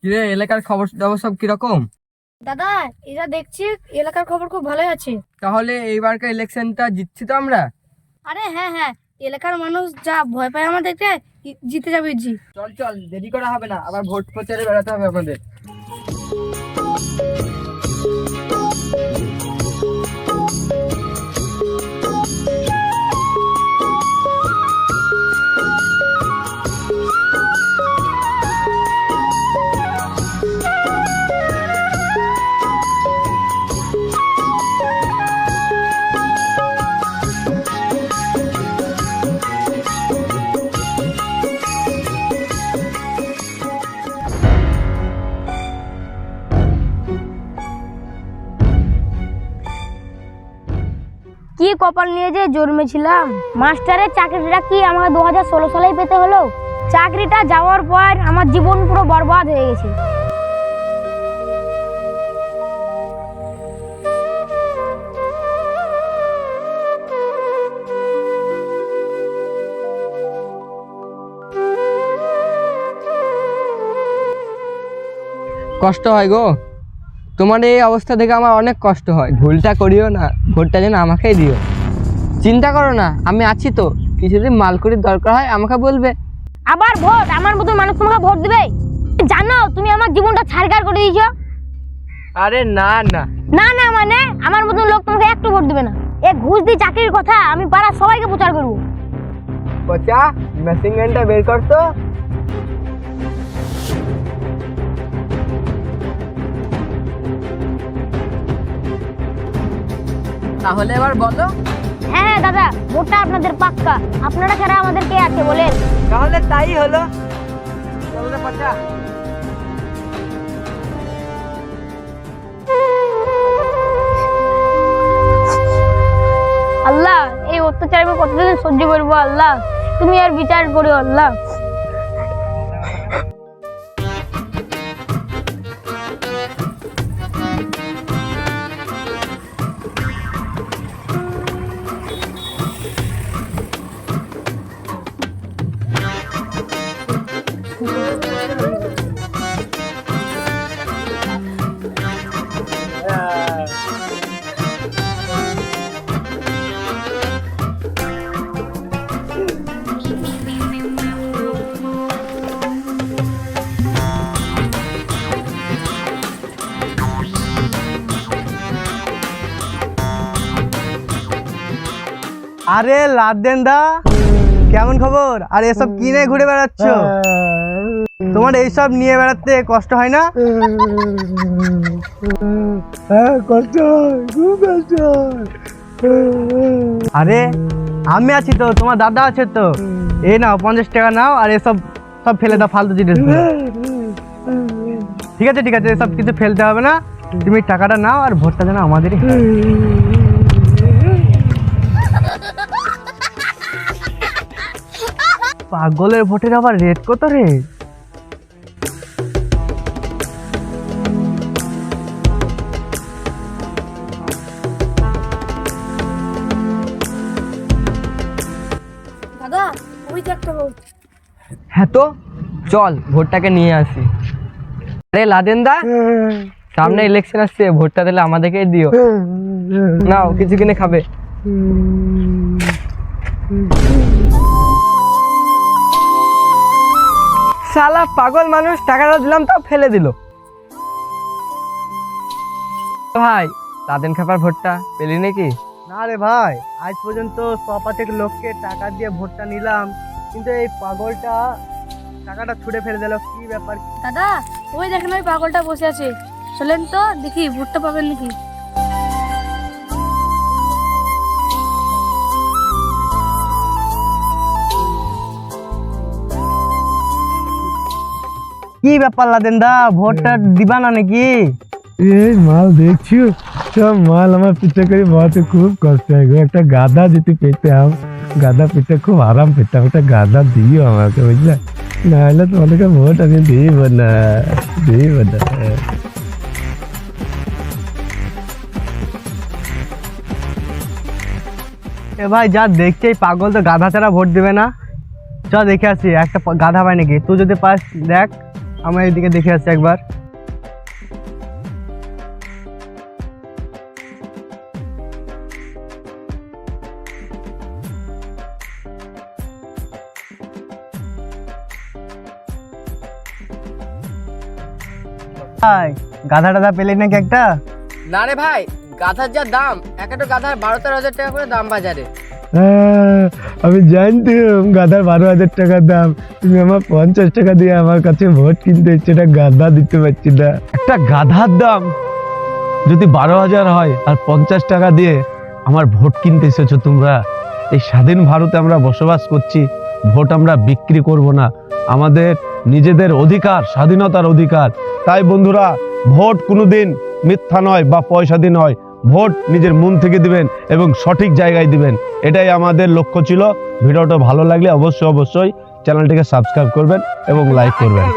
কিরে, এলাকার খবর খবর সব কিরকম? দাদা, এরা দেখছি এলাকার খবর খুব ভালোই আছে। তাহলে এইবারকার ইলেকশনটা জিতছি তো আমরা? আরে হ্যাঁ হ্যাঁ, এলাকার মানুষ যা ভয় পায় আমাদেরকে, জিতে যাবে জি। চল চল, দেরি করা হবে না, আবার ভোট প্রচারে বেড়াতে হবে আমাদের। কি কপাল নিয়ে যে জন্মেছিলাম, মাস্টারের চাকরিটা কি আমাকে 2016 সালেই পেতে হলো। চাকরিটা যাওয়ার পর আমার জীবন পুরো বরবাদ হয়ে গেছে। কষ্ট হয় গো, তোমার এই অবস্থা দেখে আমার অনেক কষ্ট হয়। ভুলটা করিও না, ভোটটা যেন আমাকেই দিও। চিন্তা করো না, আমি আছি তো। কিছুদিন মালকুড়ির দরকার হয় আমাকে বলবে। আবার ভোট? আমার মতো মানুষ তোমাকে ভোট দিবে? জানো তুমি আমার জীবনটা ছারখার করে দিয়েছো। আরে না না না না মানে আমার মতো লোক তোমাকে একটু ভোট দিবে না। এই ঘুষ দিয়ে চাকরির কথা আমি পাড়ার সবাইকে প্রচার করবো। পচা, মেশিন গানটা বের কর তো। তাহলে এবার বলো। হ্যাঁ হ্যাঁ দাদা, ভোটটা আপনাদের পাক্কা। আপনারা ছাড়া আমাদের কে আছে বলেন? তাহলে তাই হলো। চলো রে পচা। আল্লাহ, এই অত্যাচার আমি কতদিন সহ্য করবো? আল্লাহ, তুমি আর বিচার করো আল্লাহ। আরে লাদেন দা, কেমন খবর? আর এসব কিনে ঘুরে বেড়াচ্ছ? তোমার এইসব নিয়ে বেড়াতে কষ্ট হয় না? কষ্ট হয়, খুব কষ্ট হয়। আরে আমি আছি তো, তোমার দাদা আছে তো। এই নাও 50 টাকা নাও, আর এসব সব ফেলে দাও, ফালতু জিনিস। ঠিক আছে ঠিক আছে, এসব কিছু ফেলতে হবে না। তুমি টাকাটা নাও, আর ভোটটা যেন আমাদেরই হয়। পাগলের ভোটের আবার রেট কত রে? দাদা, ওই যে একটা ভোট। হ্যাঁ তো চল, ভোটটাকে নিয়ে আসি। আরে লাদেন দা, সামনে ইলেকশন আসছে, ভোটটা দিলে আমাদেরকেই দিও। নাও, কিছু কিনে খাবে। শালা পাগল মানুষ, টাকাটা দিলাম তাও ফেলে দিল। ভাই, লাদেন খাবার ভোটটা পেলি নাকি? না রে ভাই, আজ পর্যন্ত শতাধিক লোককে টাকা দিয়ে ভোটটা নিলাম, কিন্তু এই পাগলটা টাকাটা ছুঁড়ে ফেলে দিল। কি ব্যাপার? দাদা, ওই দেখেন ওই পাগলটা বসে আছে। চলেন তো দেখি ভোটটা পাবেন নাকি। কি ব্যাপার লাদেন দা, ভোটটা দিবা না নাকি? এই মাল দেখছো, সব মাল আমার পিঠে করে বসে, খুব কষ্ট হয় গো। একটা গাধা যদি পেতাম, গাধা পেতে খুব আরাম পেতাম। একটা গাধা দিও আমাকে, বুঝলে? না হলে তোমাদেরকে ভোট আমি দিব না, দিব না। এ ভাই, যা দেখছি এই পাগল তো গাধা ছাড়া ভোট দিবে না। চ দেখে আসি একটা গাধা পাই নাকি। তুই যদি পাস দেখ। আমার এইদিকে দেখে আসছি একবার। ভাই গাধা টাধা পেলে নাকি একটা? না রে ভাই, গাধার যা দাম, একটা গাধার 12-13 হাজার টাকা করে দাম বাজারে। আমি জানতাম গাধার 12,000 টাকার দাম। তুমি আমার 50 টাকা দিয়ে আমার কাছে ভোট কিনতে এসছো, এটা গাধা দিতে পারছি না। একটা গাধার দাম যদি 12,000 হয় আর 50 টাকা দিয়ে আমার ভোট কিনতে এসেছো তোমরা। এই স্বাধীন ভারতে আমরা বসবাস করছি, ভোট আমরা বিক্রি করব না। আমাদের নিজেদের অধিকার, স্বাধীনতার অধিকার। তাই বন্ধুরা, ভোট কোনোদিন মিথ্যা নয় বা পয়সা দিয়ে নয়, ভোট নিজের মন থেকে দিবেন এবং সঠিক জায়গায় দিবেন। এটাই আমাদের লক্ষ্য ছিল। ভিডিওটা ভালো লাগলে অবশ্যই চ্যানেলটিকে সাবস্ক্রাইব করবেন এবং লাইক করবেন।